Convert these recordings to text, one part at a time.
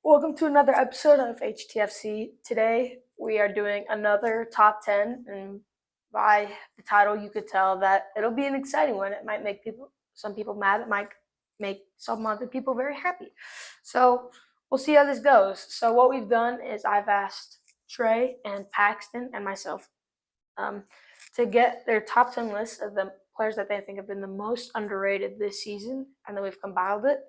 Welcome to another episode of HTFC. Today we are doing another top 10, and by the title you could tell that it'll be an exciting one. It might make some people mad. It might make some other people very happy. So we'll see how this goes. So what we've done is I've asked Trey and Paxton and myself to get their top 10 lists of the players that they think have been the most underrated this season, and then we've combined it.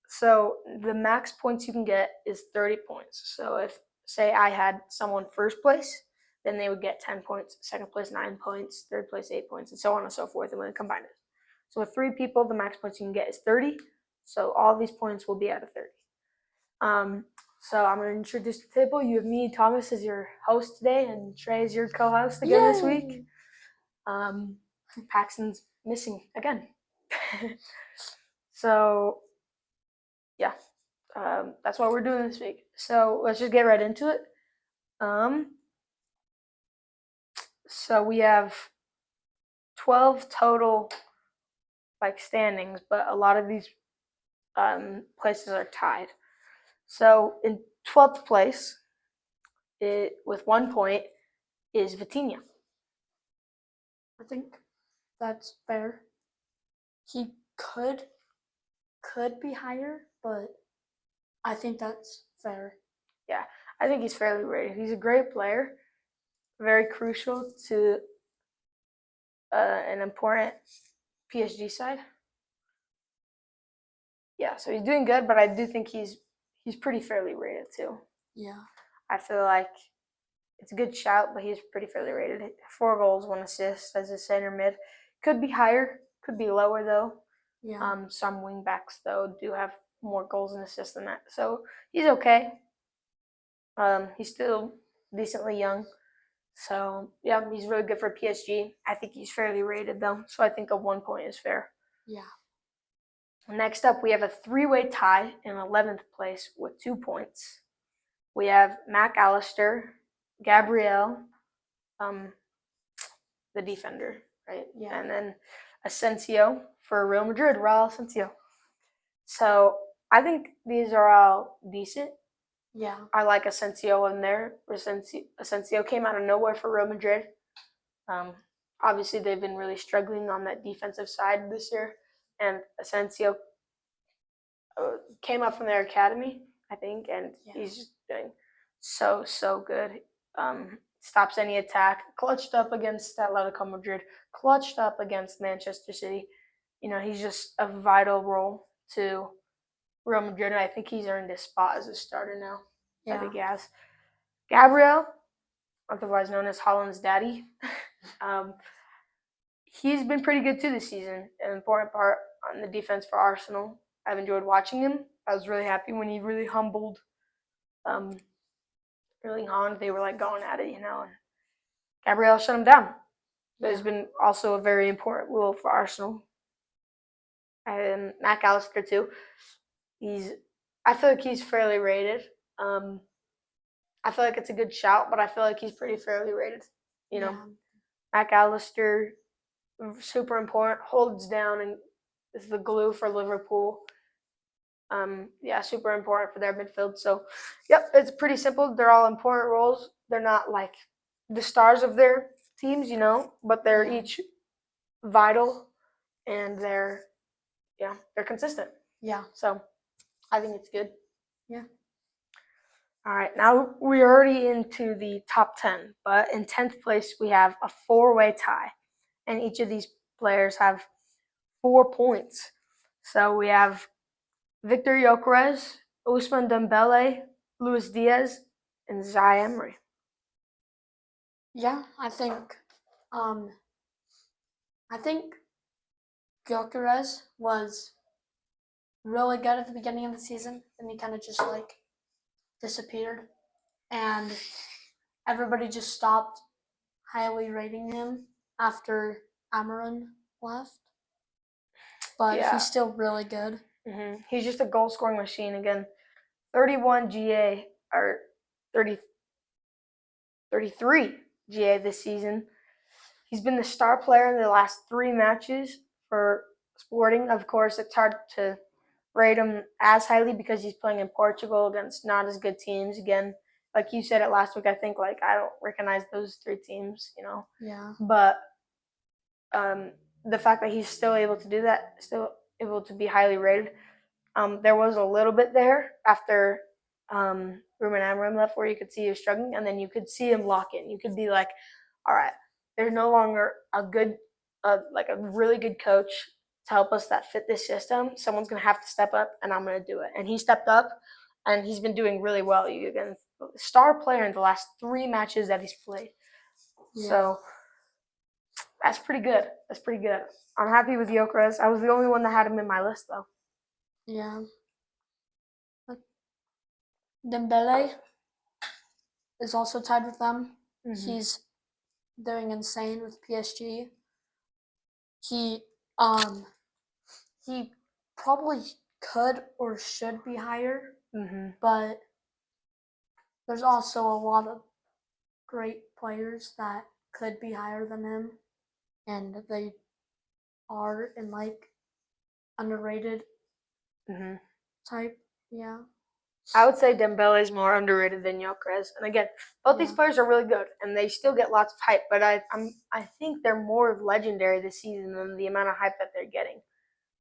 So the max points you can get is 30 points. So if, say, I had someone first place, then they would get 10 points, second place 9 points, third place 8 points, and so on and so forth, and then combine it. So with 3 people, the max points you can get is 30. So all these points will be out of 30. So I'm going to introduce the table. You have me, Thomas, as your host today, and Trey is your co-host again this week. Paxton's missing again. So, yeah, that's what we're doing this week. So let's just get right into it. So we have 12 total standings, but a lot of these places are tied. So in 12th place, with 1 point, is Vitinha. I think that's fair. He could be higher, but I think that's fair. Yeah, I think he's fairly rated. He's a great player, very crucial to an important PSG side. Yeah, so he's doing good, but I do think he's pretty fairly rated too. Yeah. I feel like it's a good shout, but he's pretty fairly rated. 4 goals, 1 assist as a center mid. Could be higher, could be lower though. Yeah. Some wingbacks though do have more goals and assists than that, so he's okay. He's still decently young, so yeah, he's really good for PSG. I think he's fairly rated though, so I think a 1 point is fair. Yeah. Next up, we have a 3-way tie in 11th place with 2 points. We have Mac Allister, Gabriel, the defender, right? Yeah. And then Asensio for Real Madrid, Raul Asensio. So I think these are all decent. Yeah. I like Asensio in there. Asensio came out of nowhere for Real Madrid. Obviously, they've been really struggling on that defensive side this year, and Asensio came up from their academy, I think, and he's just doing so good. Stops any attack, clutched up against Atletico Madrid, clutched up against Manchester City. You know, he's just a vital role to Real Madrid, and I think he's earned his spot as a starter now. Yeah. I think he has. Gabriel, otherwise known as Holland's daddy, he's been pretty good too this season. An important part on the defense for Arsenal. I've enjoyed watching him. I was really happy when he really humbled Erling Haaland. They were going at it, and Gabriel shut him down. But it's been also a very important role for Arsenal. And Mac Allister too. I feel like he's fairly rated. I feel like it's a good shout, but I feel like he's pretty fairly rated. Mac Allister, super important, holds down and is the glue for Liverpool. Super important for their midfield. So, yep, it's pretty simple. They're all important roles. They're not like the stars of their teams, but they're each vital and they're consistent. Yeah. So, I think it's good. Yeah. All right, now we're already into the top 10, but in 10th place we have a 4-way tie, and each of these players have 4 points. So we have Victor Gyökeres, Ousmane Dembele, Luis Diaz, and Zai Emery. Yeah, I think Gyökeres was really good at the beginning of the season, and he kind of just disappeared, and everybody just stopped highly rating him after Amarin left. But he's still really good. Mm-hmm. He's just a goal-scoring machine again. 31 GA or 33 GA this season. He's been the star player in the last 3 matches for Sporting, of course, it's hard to rate him as highly because he's playing in Portugal against not as good teams. Again, like you said it last week, I think like I don't recognize those three teams, Yeah. But the fact that he's still able to do that, still able to be highly rated. There was a little bit there after Ruben Amorim left where you could see he was struggling, and then you could see him lock in. You could be like, all right, there's no longer like a really good coach to help us that fit this system. Someone's gonna have to step up, and I'm gonna do it. And he stepped up, and he's been doing really well. You again, star player in the last 3 matches that he's played. Yeah. So that's pretty good. That's pretty good. I'm happy with Gyökeres. I was the only one that had him in my list though. Yeah. Dembele is also tied with them. Mm-hmm. He's doing insane with PSG. He probably could or should be higher, but there's also a lot of great players that could be higher than him, and they are in like underrated type. Yeah. I would say Dembele is more underrated than Gyökeres. And again, both these players are really good, and they still get lots of hype. But I think they're more legendary this season than the amount of hype that they're getting,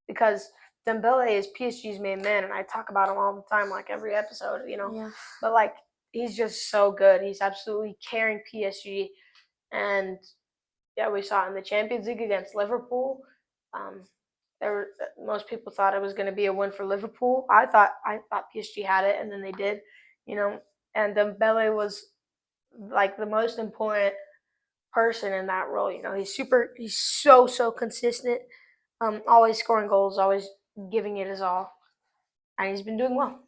because Dembele is PSG's main man, and I talk about him all the time, like every episode, Yeah. But like he's just so good. He's absolutely carrying PSG, and yeah, we saw it in the Champions League against Liverpool. Most people thought it was going to be a win for Liverpool. I thought PSG had it, and then they did, And Dembele was like the most important person in that role. He's so consistent, always scoring goals, always giving it his all, and he's been doing well.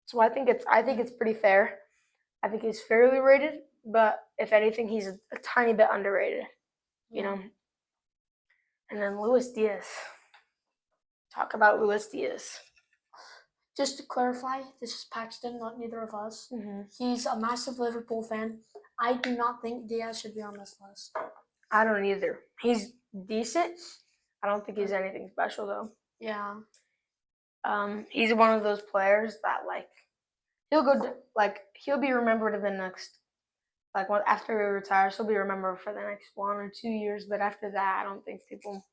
So I think it's pretty fair. I think he's fairly rated, but if anything, he's a tiny bit underrated. And then Luis Diaz. Talk about Luis Diaz. Just to clarify, this is Paxton, not neither of us. He's a massive Liverpool fan. I do not think Diaz should be on this list. I don't either. He's decent. I don't think he's anything special though. Yeah. He's one of those players that he'll be remembered in the next after he retires, he'll be remembered for the next 1 or 2 years. But after that, I don't think people,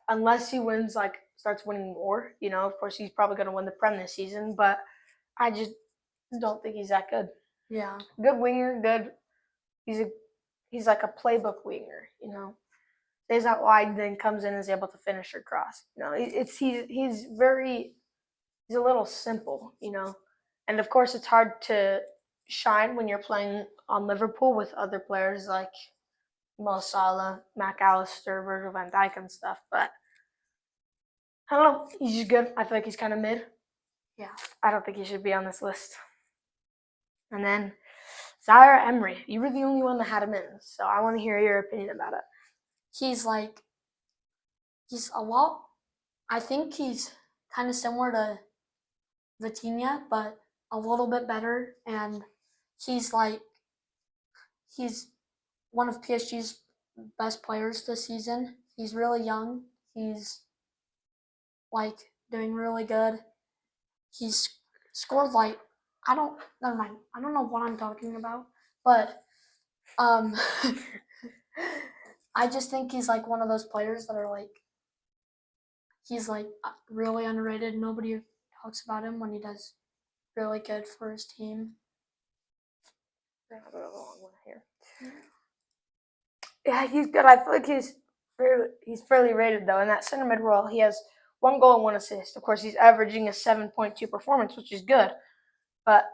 unless he wins starts winning more. Of course he's probably going to win the Prem this season, but I just don't think he's that good. Yeah. Good winger, good. He's like a playbook winger, Stays out wide, then comes in and is able to finish or cross. He's a little simple, And of course it's hard to shine when you're playing on Liverpool with other players like Mo Salah, Mac Allister, Virgil van Dijk and stuff, but I don't know. He's just good. I feel like he's kind of mid. Yeah. I don't think he should be on this list. And then Zaire Emery. You were the only one that had him in, so I want to hear your opinion about it. He's a lot. I think he's kind of similar to Vitinha, but a little bit better. And he's one of PSG's best players this season. He's really young. He's doing really good. He's scored never mind. I don't know what I'm talking about, but I just think he's one of those players that are he's really underrated. Nobody talks about him when he does really good for his team. Yeah, he's good. I feel like he's fairly rated though. In that center mid role, he has 1 goal and 1 assist. Of course, he's averaging a 7.2 performance, which is good. But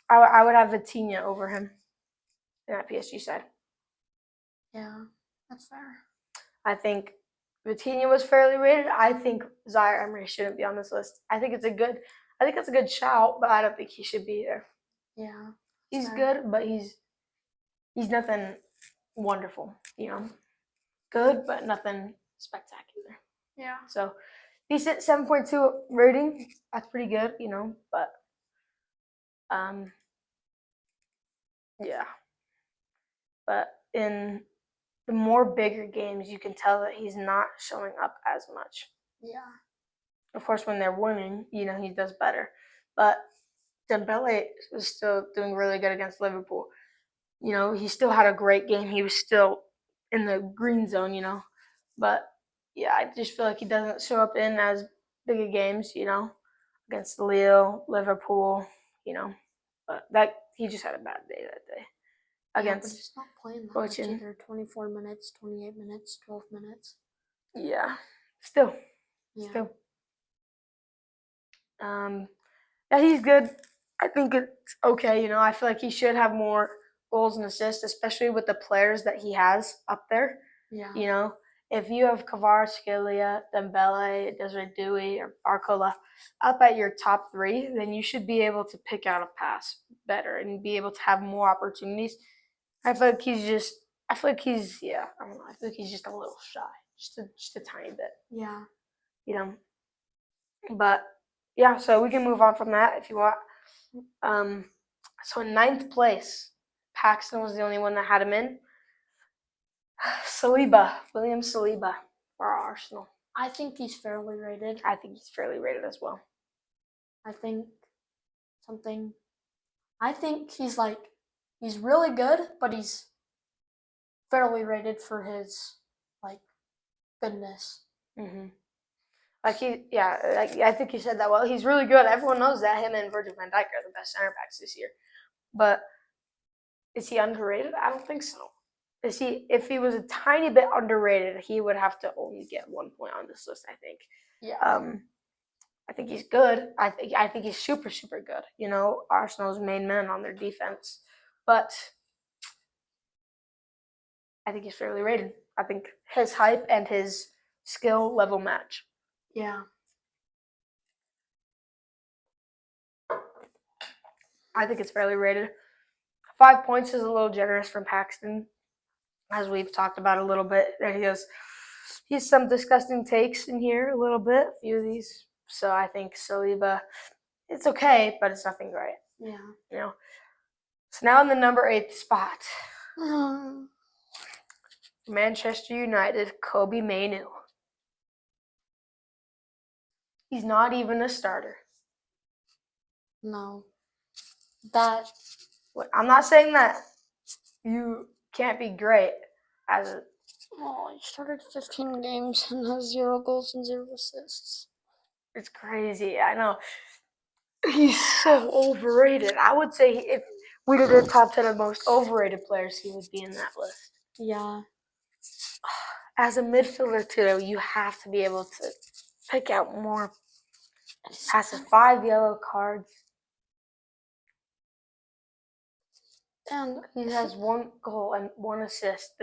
I would have Vitinha over him in that PSG side. Yeah, that's fair. I think Vitinha was fairly rated. I think Zaire Emery shouldn't be on this list. I think it's a good shout, but I don't think he should be there. Yeah. He's good, but he's nothing wonderful, Good, but nothing spectacular. Yeah. So decent 7.2 rating. That's pretty good, but yeah. But in the more bigger games, you can tell that he's not showing up as much. Yeah. Of course, when they're winning, he does better. But Dembele is still doing really good against Liverpool. He still had a great game. He was still in the green zone. But yeah, I just feel like he doesn't show up in as big of games, against Lille, Liverpool, But that he just had a bad day that day But against he's not playing that much Fortune. either. 24 minutes, 28 minutes, 12 minutes. Yeah, still. Yeah. Yeah, he's good. I think it's okay. I feel like he should have more goals and assists, especially with the players that he has up there. Yeah. If you have Kvaratskhelia, Dembele, Desiree Dewey, or Barcola up at your top three, then you should be able to pick out a pass better and be able to have more opportunities. I feel like he's just. I feel like he's. Yeah, I don't know. I feel like he's just a little shy, just a tiny bit. Yeah. But yeah, so we can move on from that if you want. So in ninth place, Paxton was the only one that had him in. William Saliba for Arsenal. I think he's fairly rated. I think he's fairly rated as well. I think he's really good, but he's fairly rated for his goodness. Mm-hmm. I think you said that well. He's really good. Everyone knows that him and Virgil van Dijk are the best center backs this year. But is he underrated? I don't think so. If he was a tiny bit underrated, he would have to only get 1 point on this list, I think. Yeah. I think he's good. I think he's super, super good. Arsenal's main man on their defense. But I think he's fairly rated. I think his hype and his skill level match. Yeah. I think it's fairly rated. 5 points is a little generous from Paxton, as we've talked about a little bit. That he has some disgusting takes in here, a little bit, a few of these. So I think Saliba, it's okay, but it's nothing great. Yeah. So now in the number 8 spot, Manchester United, Kobbie Mainoo. He's not even a starter. No. I'm not saying that you can't be great as a. Oh, he started 15 games and has 0 goals and 0 assists. It's crazy. I know. He's so overrated. I would say if we did a top 10 of most overrated players, he would be in that list. Yeah. As a midfielder, too, you have to be able to pick out more passes. 5 yellow cards. And he has 1 goal and 1 assist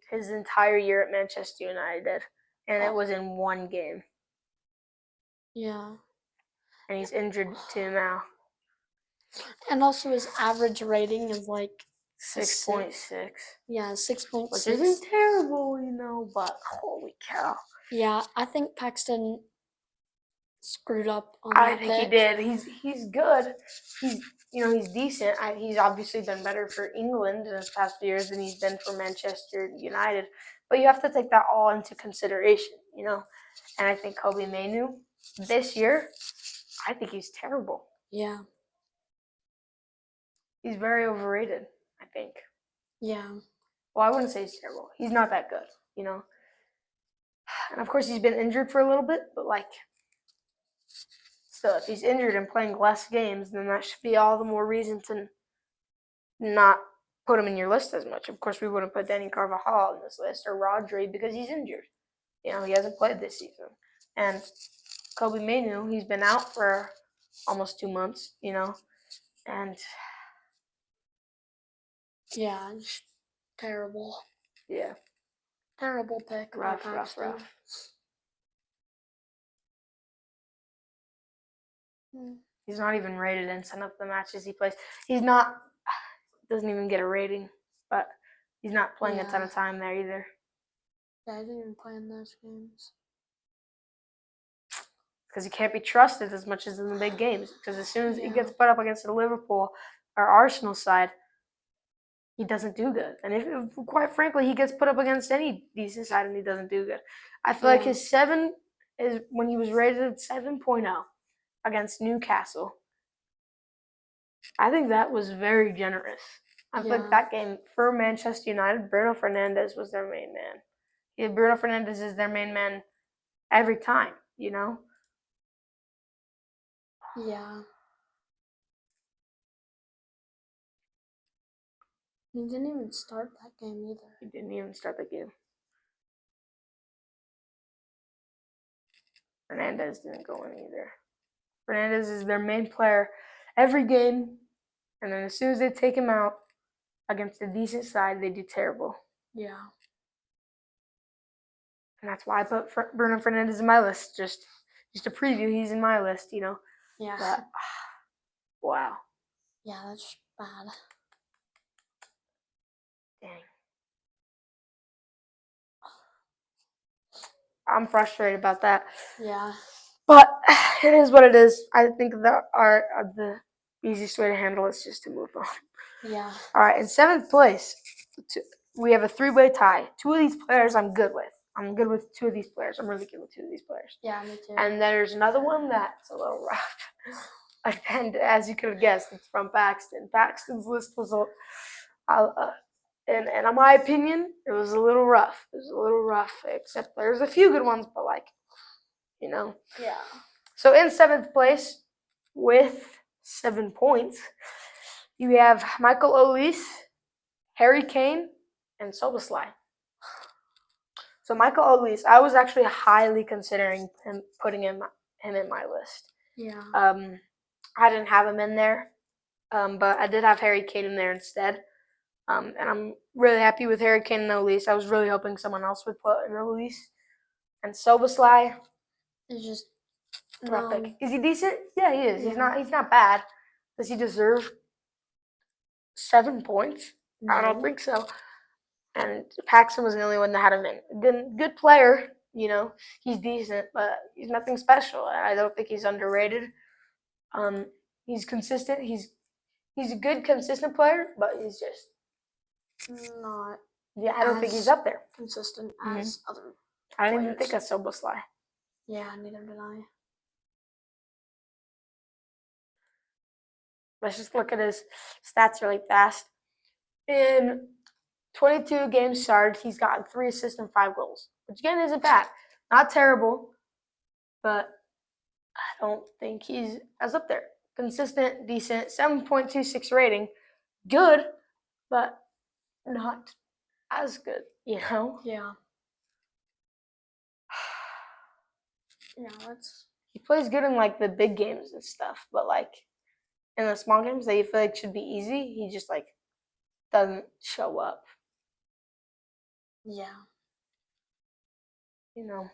his entire year at Manchester United, and it was in 1 game. Yeah. And he's injured too now. And also his average rating is 6.6. Yeah, 6.6. Which isn't terrible, but holy cow. Yeah, I think Paxton screwed up on I that think pick. he did. He's good. He's decent. He's obviously been better for England in his past few years than he's been for Manchester United. But you have to take that all into consideration, And I think Kobbie Mainoo this year, I think he's terrible. Yeah. He's very overrated, I think. Yeah. Well, I wouldn't say he's terrible. He's not that good, And of course, he's been injured for a little bit, but still, if he's injured and playing less games, then that should be all the more reason to not put him in your list as much. Of course, we wouldn't put Danny Carvajal on this list or Rodri because he's injured. He hasn't played this season. And Kobbie Mainoo, he's been out for almost 2 months, and yeah, terrible. Yeah. Terrible pick. Rough. He's not even rated in some of the matches he plays. Doesn't even get a rating, but he's not playing a ton of time there either. Yeah, I didn't even play in those games. Because he can't be trusted as much as in the big games. Because as soon as he gets put up against the Liverpool or Arsenal side, he doesn't do good. And if quite frankly, he gets put up against any decent side and he doesn't do good. I feel like his 7 is when he was rated 7.0 against Newcastle. I think that was very generous. I feel like that game for Manchester United, Bruno Fernandes was their main man. Yeah, Bruno Fernandes is their main man every time, you know? Yeah. He didn't even start that game either. He didn't even start the game. Fernandes didn't go in either. Fernandes is their main player every game, and then as soon as they take him out against a decent side, they do terrible. Yeah. And that's why I put Bruno Fernandes in my list. Just a preview, he's in my list, you know. Yeah. But, wow. Yeah, that's bad. Dang. I'm frustrated about that. Yeah. But it is what it is. I think the easiest way to handle it is just to move on. Yeah. All right, in 7th place, we have a 3-way tie. 2 of these players I'm good with. I'm good with 2 of these players. I'm really good with 2 of these players. Yeah, me too. And there's another one that's a little rough. And as you could have guessed, it's from Paxton. Paxton's list was in my opinion, it was a little rough. It was a little rough, except there's a few good ones, but you know. Yeah. So in 7th place, with 7 points, you have Michael Olise, Harry Kane, and Soboslai. So Michael Olise, I was actually highly considering putting him in my list. Yeah. I didn't have him in there, but I did have Harry Kane in there instead. And I'm really happy with Harry Kane and Olise. I was really hoping someone else would put in Olise. And Soboslai, It's just rough pick. Is he decent? Yeah, he is. Yeah. He's not bad. Does he deserve 7 points? No. I don't think so. And Paxton was the only one that had him in. Good player, you know. He's decent, but he's nothing special. I don't think he's underrated. He's consistent. He's a good, consistent player, but he's just not. Yeah, I don't think he's up there. Consistent as other. I didn't even think of Soboslai. Yeah, neither did I. Let's just look at his stats really fast. In 22 games started, he's gotten 3 assists and 5 goals, which again isn't bad. Not terrible, but I don't think he's as up there. Consistent, decent, 7.26 rating. Good, but not as good, you know? Yeah. Yeah, he plays good in the big games and stuff, but in the small games that you feel like should be easy, he just doesn't show up. Yeah. You know.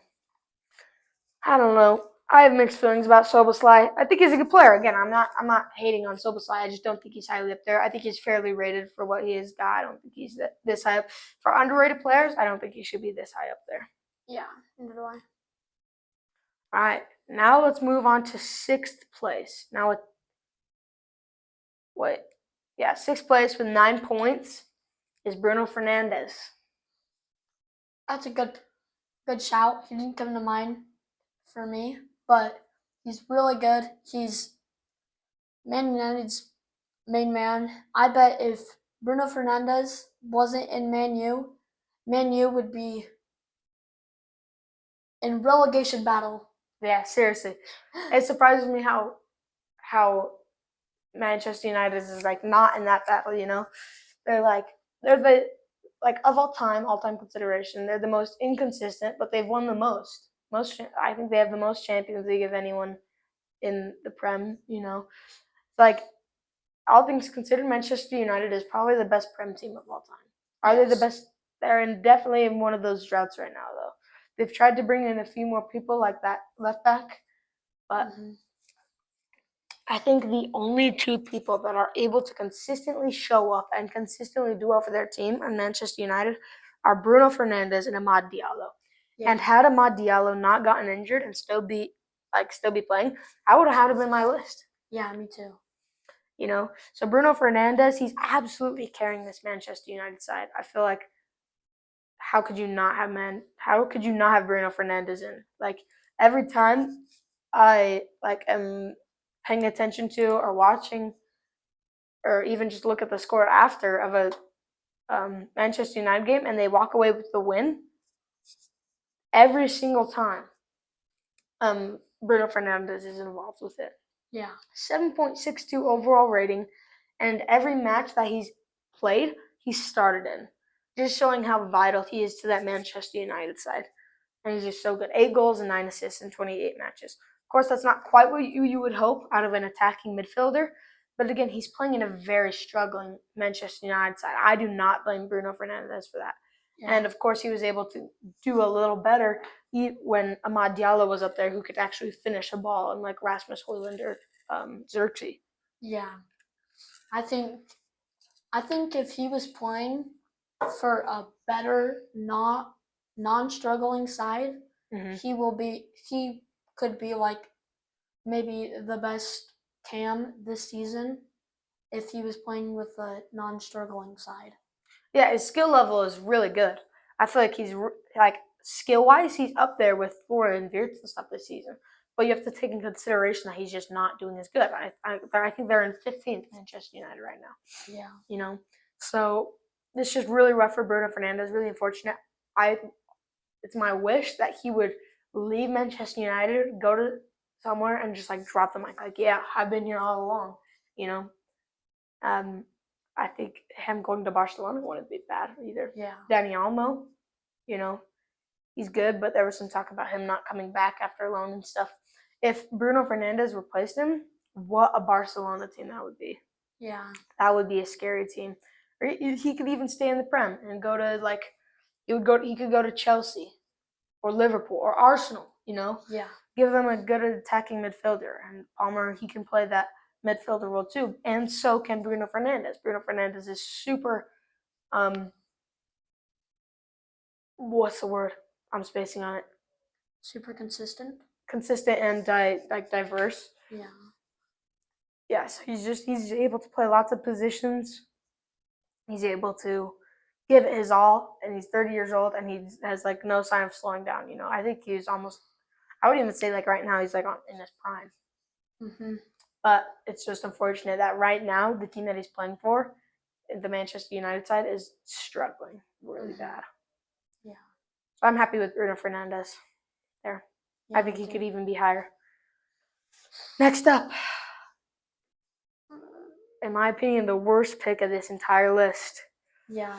I don't know. I have mixed feelings about Soboslai. I think he's a good player. Again, I'm not hating on Soboslai. I just don't think he's highly up there. I think he's fairly rated for what he has got. I don't think he's this high up. For underrated players, I don't think he should be this high up there. Yeah, neither do I. All right, now let's move on to 6th place. Now with 6th place with 9 points is Bruno Fernandes. That's a good shout. He didn't come to mind for me, but he's really good. He's Man United's main man. I bet if Bruno Fernandes wasn't in Man U would be in relegation battle. Yeah, seriously. It surprises me how Manchester United is not in that battle, you know? They're the of all time consideration, they're the most inconsistent, but they've won the most. I think they have the most Champions League of anyone in the Prem, you know. All things considered, Manchester United is probably the best Prem team of all time. Are they the best? They're definitely in one of those droughts right now, though. They've tried to bring in a few more people like that left back, but I think the only 2 people that are able to consistently show up and consistently do well for their team in Manchester United are Bruno Fernandes and Amad Diallo. Yeah. And had Amad Diallo not gotten injured and still be playing, I would have had him in my list. Yeah, me too. So Bruno Fernandes, he's absolutely carrying this Manchester United side. I feel like how could you not have Bruno Fernandes in? Like every time I am paying attention to or watching or even just look at the score after of a Manchester United game and they walk away with the win, every single time Bruno Fernandes is involved with it. Yeah. 7.62 overall rating, and every match that he's played, he started in. Just showing how vital he is to that Manchester United side. And he's just so good. 8 goals and 9 assists in 28 matches. Of course, that's not quite what you would hope out of an attacking midfielder. But again, he's playing in a very struggling Manchester United side. I do not blame Bruno Fernandes for that. Yeah. And of course, he was able to do a little better when Amad Diallo was up there, who could actually finish a ball, unlike Rasmus Højlund or Xerxes. Yeah, I think if he was playing for a better, non-struggling side, he could be like maybe the best Cam this season if he was playing with a non-struggling side. Yeah, his skill level is really good. I feel like he's skill-wise, he's up there with Florian Wirtz and stuff this season. But you have to take in consideration that he's just not doing as good. I think they're in 15th, Manchester United right now. Yeah. So this is just really rough for Bruno Fernandes. Really unfortunate. It's my wish that he would leave Manchester United, go to somewhere, and just drop the mic. Yeah, I've been here all along. I think him going to Barcelona wouldn't be bad either. Yeah. Dani Olmo, he's good, but there was some talk about him not coming back after loan and stuff. If Bruno Fernandes replaced him, what a Barcelona team that would be. Yeah. That would be a scary team. Or he could even stay in the Prem and go to he could go to Chelsea or Liverpool or Arsenal, Yeah. Give them a good attacking midfielder. And Palmer, he can play that midfielder role too. And so can Bruno Fernandes. Bruno Fernandes is super what's the word? I'm spacing on it. Super consistent. Consistent and diverse. Yeah. Yes, he's able to play lots of positions. He's able to give it his all, and he's 30 years old, and he has no sign of slowing down. I think he's almost. I would even say right now he's in his prime. Mm-hmm. But it's just unfortunate that right now the team that he's playing for, the Manchester United side, is struggling really bad. Yeah. So I'm happy with Bruno Fernandes there. Yeah, I think he could even be higher. Next up, in my opinion, the worst pick of this entire list. Yeah.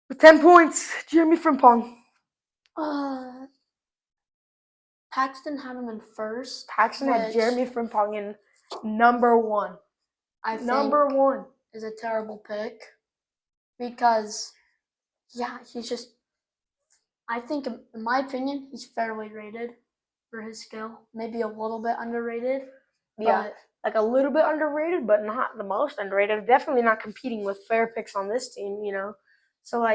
With 10 points, Jeremy Frimpong. Paxton had him in first. Paxton had Jeremy Frimpong in number 1. I think number 1 is a terrible pick because, he's just. I think, in my opinion, he's fairly rated for his skill. Maybe a little bit underrated. Yeah, a little bit underrated, but not the most underrated. Definitely not competing with fair picks on this team, So,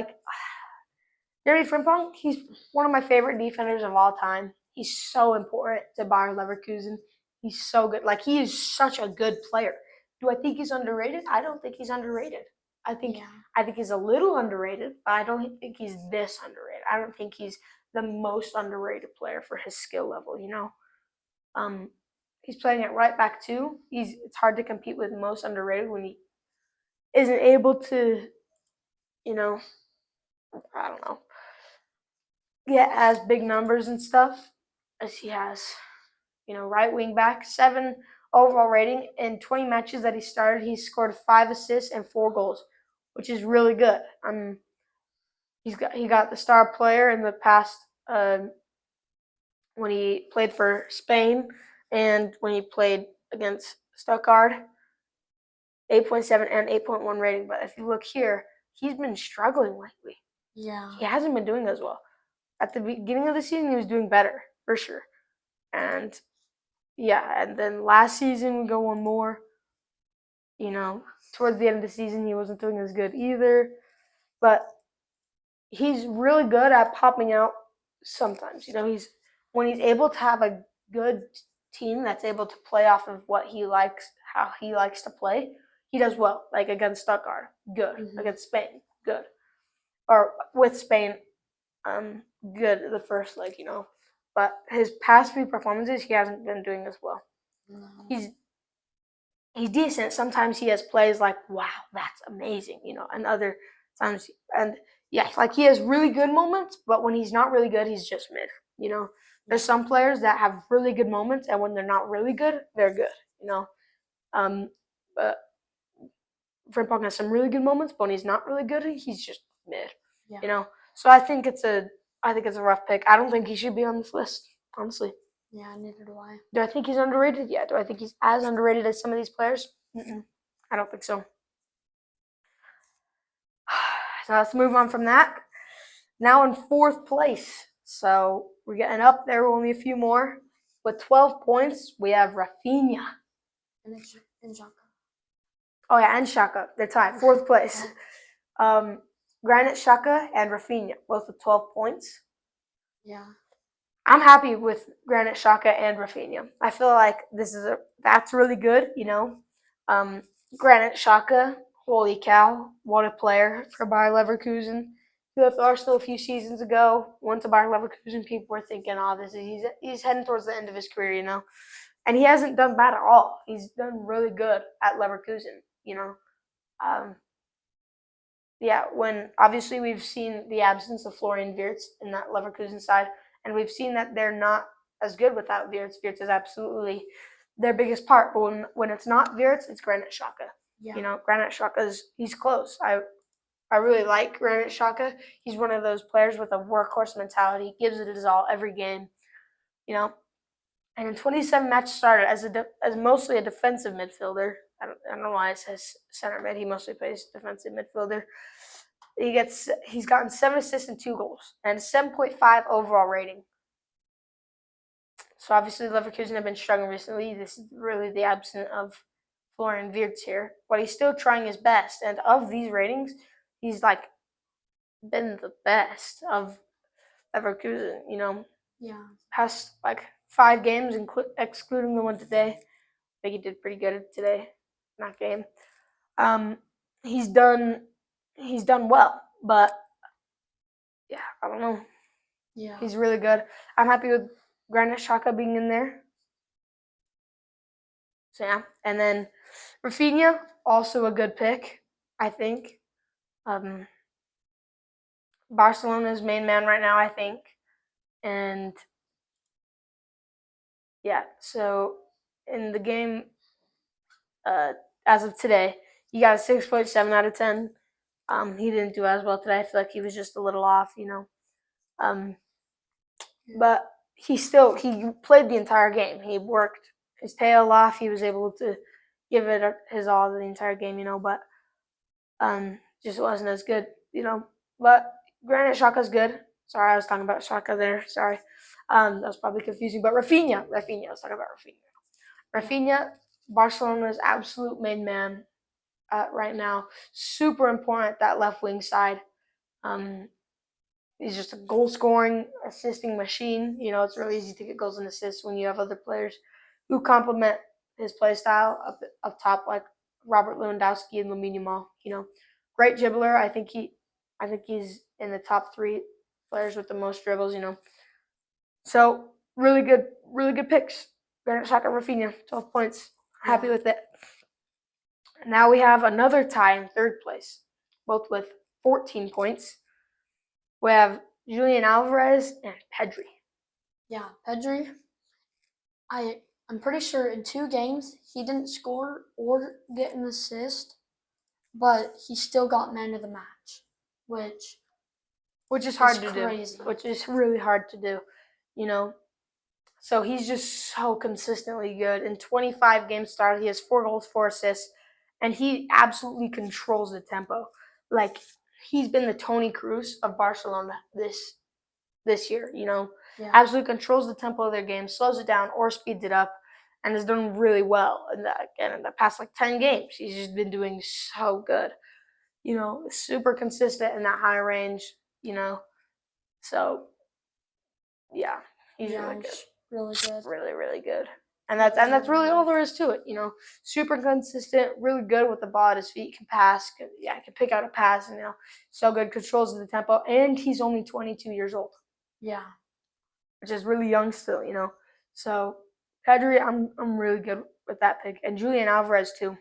Jeremy Frimpong, he's one of my favorite defenders of all time. He's so important to Bayer Leverkusen. He's so good. He is such a good player. Do I think he's underrated? I don't think he's underrated. I think he's a little underrated, but I don't think he's this underrated. I don't think he's the most underrated player for his skill level, He's playing at right back too. It's hard to compete with most underrated when he isn't able to, I don't know, get as big numbers and stuff as he has. Right wing back, 7 overall rating. In 20 matches that he started, he scored 5 assists and 4 goals, which is really good. He got the star player in the past when he played for Spain and when he played against Stuttgart. 8.7 and 8.1 rating. But if you look here, he's been struggling lately. Yeah. He hasn't been doing as well. At the beginning of the season, he was doing better, for sure. And then last season we go one more. Towards the end of the season, he wasn't doing as good either. But he's really good at popping out sometimes. When he's able to have a good team that's able to play off of what he likes, how he likes to play, he does well. Like against Stuttgart, good. Against Spain, good. Or with Spain, good the first leg, But his past few performances, he hasn't been doing as well. No. He's decent. Sometimes he has plays like, wow, that's amazing, and other times, and yes, like he has really good moments, but when he's not really good, he's just mid, There's some players that have really good moments, and when they're not really good, they're good, But Frimpong has some really good moments, but when he's not really good, he's just mid, So I think it's a rough pick. I don't think he should be on this list, honestly. Yeah, neither do I. Do I think he's underrated? Yeah. Do I think he's as underrated as some of these players? I don't think so. So let's move on from that. Now in fourth place. So we're getting up there, only a few more. With 12 points, we have Rafinha. And Xhaka. Oh, yeah, and Xhaka. They're tied. Fourth place. Granit Xhaka and Rafinha, both with 12 points. Yeah. I'm happy with Granit Xhaka and Rafinha. I feel like that's really good, Granit Xhaka, holy cow, what a player for Bayer Leverkusen. He left Arsenal a few seasons ago. Went to Bayer Leverkusen, people were thinking, he's heading towards the end of his career, And he hasn't done bad at all. He's done really good at Leverkusen, when obviously we've seen the absence of Florian Wirtz in that Leverkusen side, and we've seen that they're not as good without Wirtz. Wirtz is absolutely their biggest part. But when it's not Wirtz, it's Granit Xhaka. Yeah. Granit Xhaka's close. I really like Granit Xhaka. He's one of those players with a workhorse mentality. Gives it his all every game. And in 27 matches started as mostly a defensive midfielder. I don't know why it says center mid. He mostly plays defensive midfielder. He's gotten 7 assists and 2 goals and a 7.5 overall rating. So obviously Leverkusen have been struggling recently. This is really the absence of Florian Wirtz here, but he's still trying his best. And of these ratings, he's been the best of Leverkusen. Yeah. Past 5 games, excluding the one today. I think he did pretty good today in that game. He's done well, but yeah, I don't know. Yeah. He's really good. I'm happy with Granit Xhaka being in there. So yeah, and then Rafinha, also a good pick, I think. Barcelona's main man right now, I think, and yeah. So in the game, as of today, he got a 6.7 out of 10. He didn't do as well today. I feel like he was just a little off, But he played the entire game. He worked his tail off. He was able to give it his all the entire game, But just wasn't as good, But Granit Xhaka's good. Sorry, I was talking about Xhaka there. Sorry, that was probably confusing. But Rafinha. I was talking about Rafinha. Rafinha, Barcelona's absolute main man right now. Super important that left wing side. He's just a goal-scoring, assisting machine. It's really easy to get goals and assists when you have other players who complement his play style up top, like Robert Lewandowski and Lamine Yamal. Great dribbler. I think he's in the top 3 players with the most dribbles. So really good picks. Granit Xhaka, Rafinha, 12 points. Happy with it. Now we have another tie in third place, both with 14 points. We have Julian Alvarez and Pedri. Yeah, Pedri. I'm pretty sure in 2 games he didn't score or get an assist, but he still got man of the match, which is hard to crazy. do. Which is really hard to do, So he's just so consistently good. In 25 games started, he has 4 goals, 4 assists, and he absolutely controls the tempo. He's been the Toni Kroos of Barcelona this year, Yeah. Absolutely controls the tempo of their game, slows it down or speeds it up, and has done really well in the past 10 games. He's just been doing so good, super consistent in that high range, So yeah, he's really good. Really good. Really, really good. And that's really all there is to it, Super consistent, really good with the ball at his feet, can pass, can pick out a pass, and so good, controls the tempo, and he's only 22 years old. Yeah. Which is really young still, So Pedri, I'm really good with that pick, and Julian Alvarez too.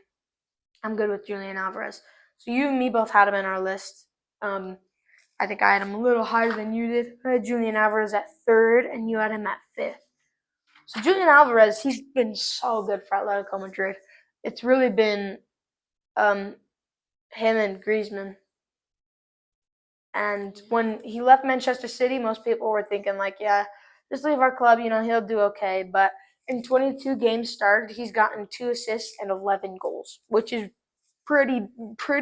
I'm good with Julian Alvarez. So you and me both had him in our list. I think I had him a little higher than you did. I had Julian Alvarez at 3rd, and you had him at 5th. So Julian Alvarez, he's been so good for Atletico Madrid. It's really been him and Griezmann. And when he left Manchester City, most people were thinking just leave our club, he'll do okay. But in 22 games started, he's gotten 2 assists and 11 goals, which is pretty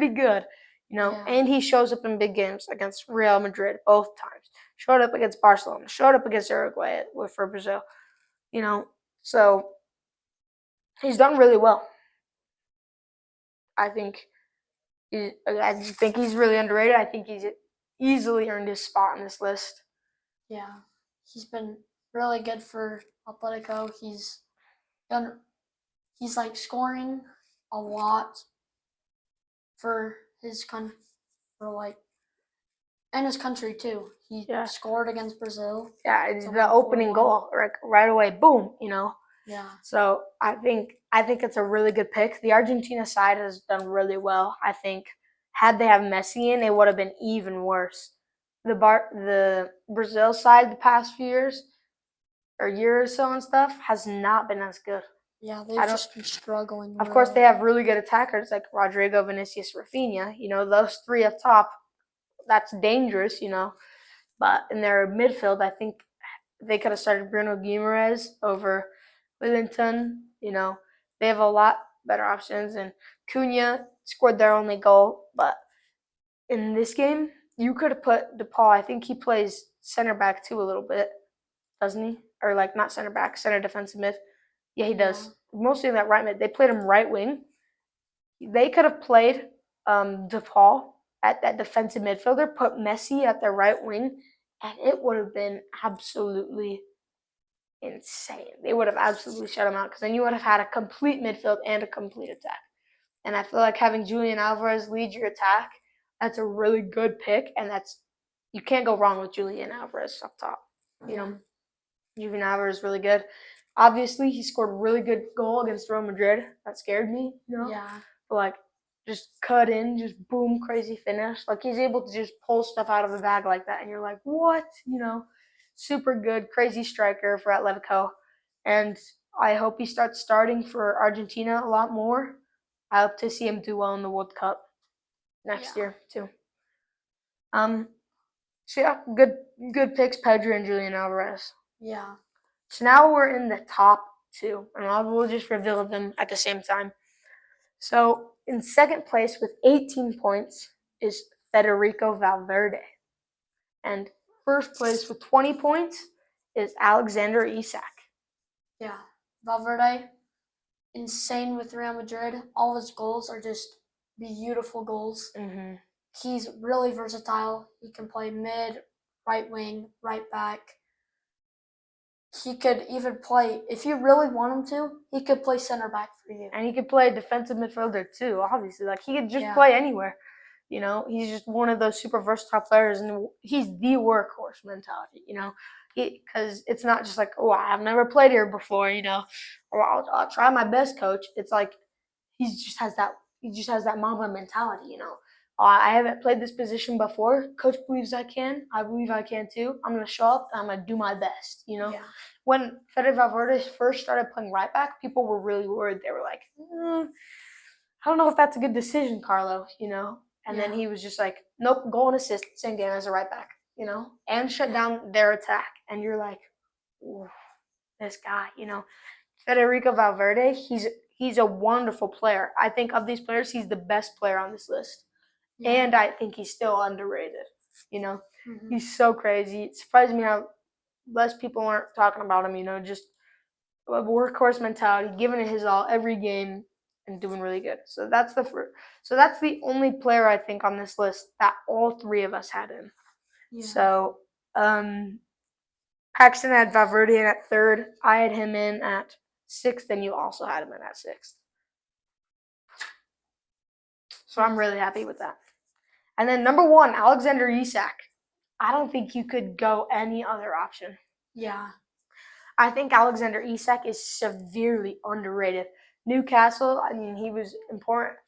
good, Yeah. And he shows up in big games against Real Madrid both times. Showed up against Barcelona. Showed up against Uruguay for Brazil. So he's done really well. I think he's really underrated. I think he's easily earned his spot on this list. Yeah, he's been really good for Atletico. He's scoring a lot for his country, and his country too. He scored against Brazil. Yeah, it's the opening goal, right away, boom, Yeah. So I think it's a really good pick. The Argentina side has done really well. I think had they have Messi in, it would have been even worse. The Brazil side the past few years, or year or so and stuff, has not been as good. Yeah, they've just been struggling. Of course, they have really good attackers like Rodrigo, Vinicius, Rafinha. Those 3 up top, that's dangerous, But in their midfield, I think they could have started Bruno Guimaraes over Wellington. They have a lot better options. And Cunha scored their only goal. But in this game, you could have put DePaul. I think he plays center back too a little bit, doesn't he? Or not center back, center defensive mid. Yeah, he does. Mostly in that right mid. They played him right wing. They could have played DePaul at that defensive midfielder, put Messi at their right wing, and it would have been absolutely insane. They would have absolutely shut him out because then you would have had a complete midfield and a complete attack. And I feel like having Julian Alvarez lead your attack, that's a really good pick, and you can't go wrong with Julian Alvarez up top. Julian Alvarez is really good. Obviously, he scored a really good goal against Real Madrid. That scared me, Yeah. But just cut in, just boom, crazy finish. He's able to just pull stuff out of the bag like that, and you're like, what? Super good, crazy striker for Atletico. And I hope he starts starting for Argentina a lot more. I hope to see him do well in the World Cup next year too. So yeah, good picks, Pedri and Julian Alvarez. Yeah. So now we're in the top 2, and we'll just reveal them at the same time. So in 2nd place with 18 points is Federico Valverde. And 1st place with 20 points is Alexander Isak. Yeah. Valverde, insane with Real Madrid. All his goals are just beautiful goals. Mm-hmm. He's really versatile. He can play mid, right wing, right back. He could even play, if you really want him to, he could play center back for you. And he could play defensive midfielder too, obviously. He could just play anywhere. He's just one of those super versatile players, and he's the workhorse mentality, because it's not just I've never played here before, or I'll try my best, coach. It's he just has that Mamba mentality, I haven't played this position before. Coach believes I can. I believe I can too. I'm going to show up and I'm going to do my best, Yeah. When Fede Valverde first started playing right back, people were really worried. They were like, I don't know if that's a good decision, Carlo, And then he was just like, nope, goal and assist, same game as a right back, and shut down their attack. And you're like, this guy, Federico Valverde, he's a wonderful player. I think of these players, he's the best player on this list. Yeah. And I think he's still underrated. Mm-hmm. He's so crazy. It surprised me how less people aren't talking about him, just a workhorse mentality, giving it his all every game and doing really good. So that's the only player I think on this list that all 3 of us had in. Yeah. So Paxton had Valverde in at 3rd. I had him in at sixth, and you also had him in at sixth. So I'm really happy with that. And then number 1, Alexander Isak. I don't think you could go any other option. Yeah. I think Alexander Isak is severely underrated. Newcastle, I mean, he was important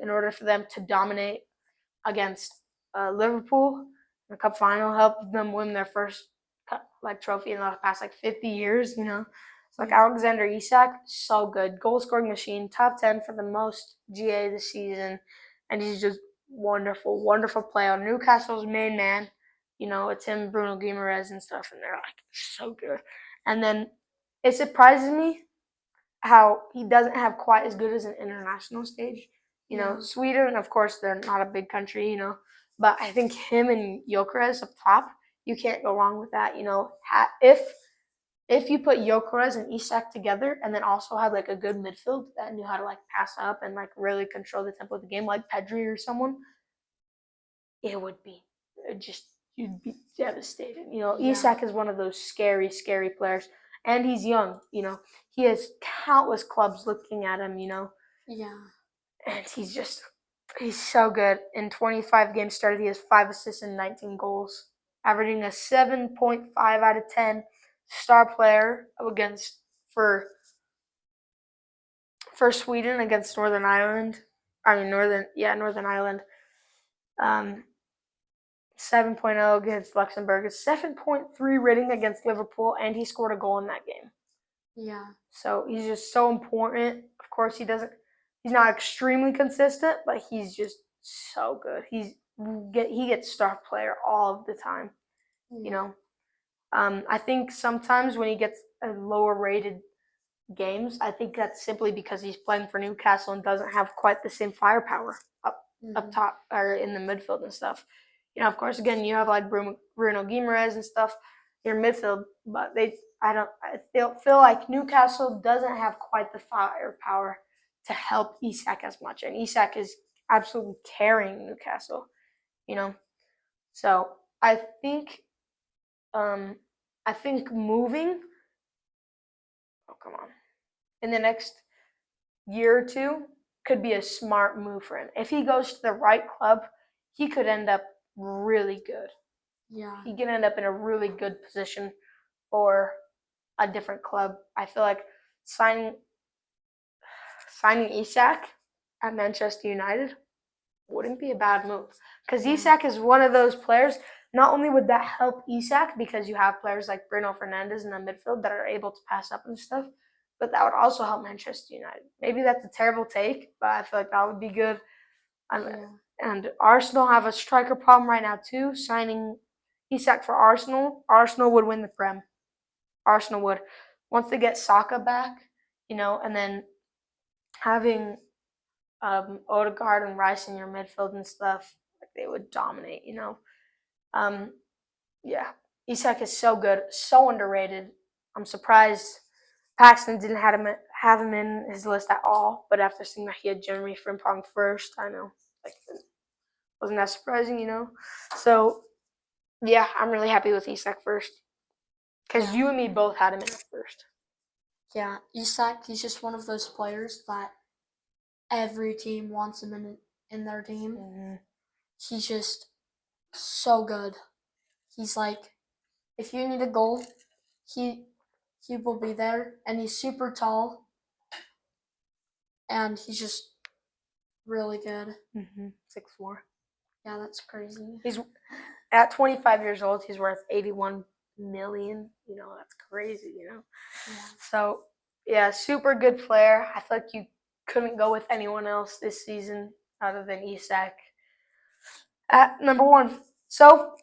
in order for them to dominate against Liverpool in the cup final, helped them win their first trophy in the past 50 years. It's Alexander Isak, so good, goal scoring machine, top 10 for the most GA this season, and he's just wonderful player. Newcastle's main man. It's him, Bruno Guimaraes and stuff, and they're so good. And then it surprises me how he doesn't have quite as good as an international stage. Sweden, of course, they're not a big country, but I think him and Gyökeres up top, you can't go wrong with that. If you put Gyökeres and Isak together and then also had a good midfield that knew how to pass up and really control the tempo of the game, like Pedri or someone, it would be you'd be devastated. Isak is one of those scary players. And he's young, He has countless clubs looking at him, Yeah. And he's so good. In 25 games started, he has 5 assists and 19 goals, averaging a 7.5 out of 10 star player for Sweden against Northern Ireland. Northern Ireland. 7.0 against Luxembourg, a 7.3 rating against Liverpool, and he scored a goal in that game. Yeah. So he's just so important. Of course, he's not extremely consistent, but he's just so good. He gets star player all of the time. I think sometimes when he gets a lower rated games, I think that's simply because he's playing for Newcastle and doesn't have quite the same firepower up top or in the midfield and stuff. Of course, again, you have Bruno Guimaraes and stuff, your midfield, but I feel like Newcastle doesn't have quite the firepower to help Isak as much, and Isak is absolutely carrying Newcastle. So I think moving. Oh, come on. In the next year or two could be a smart move for him. If he goes to the right club, he could end up really good. Yeah. He can end up in a really good position for a different club. I feel like signing Isak at Manchester United wouldn't be a bad move, because Isak is one of those players. Not only would that help Isak because you have players like Bruno Fernandes in the midfield that are able to pass up and stuff, but that would also help Manchester United. Maybe that's a terrible take, but I feel like that would be good. And Arsenal have a striker problem right now too. Signing Isak for Arsenal would win the Prem. Arsenal would, once they get Xhaka back, and then having Odegaard and Rice in your midfield and stuff, they would dominate. Isak is so good, so underrated. I'm surprised Paxton didn't have him in his list at all, but after seeing that he had Jeremy Frimpong first, I know, wasn't that surprising, So, yeah, I'm really happy with Isak first, because you and me both had him in at first. Yeah, Isak, he's just one of those players that every team wants him in their team. Mm-hmm. He's just so good. He's if you need a goal, he will be there, and he's super tall, and he's just really good. 6'4". Yeah, that's crazy. He's at 25 years old. He's worth 81 million. That's crazy. Yeah. So yeah, super good player. I feel like you couldn't go with anyone else this season other than Isak at number 1. So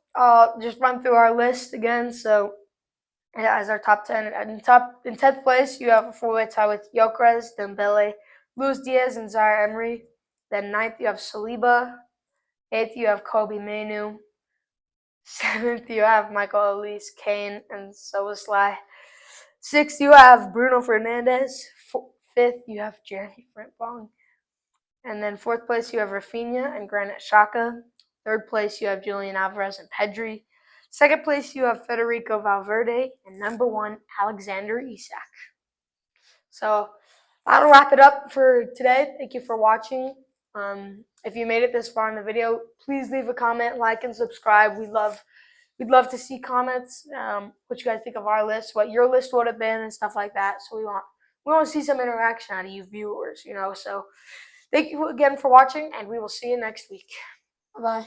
just run through our list again. So as our top 10, in 10th place you have a 4-way tie with Gyökeres, Dembele, Luis Diaz, and Zaire Emery. Then 9th you have Saliba. 8th you have Kobe Mainoo. 7th you have Michael Elise, Kane, and Soboslai. 6th you have Bruno Fernandes. 5th you have Jeremy Frimpong. And then 4th place you have Rafinha and Granit Xhaka. 3rd place you have Julian Alvarez and Pedri. 2nd place you have Federico Valverde. And number 1, Alexander Isak. So that'll wrap it up for today. Thank you for watching. If you made it this far in the video, please leave a comment, like, and subscribe. We'd love to see comments. What you guys think of our list, what your list would have been, and stuff like that. So we want to see some interaction out of you viewers. So thank you again for watching, and we will see you next week. Bye.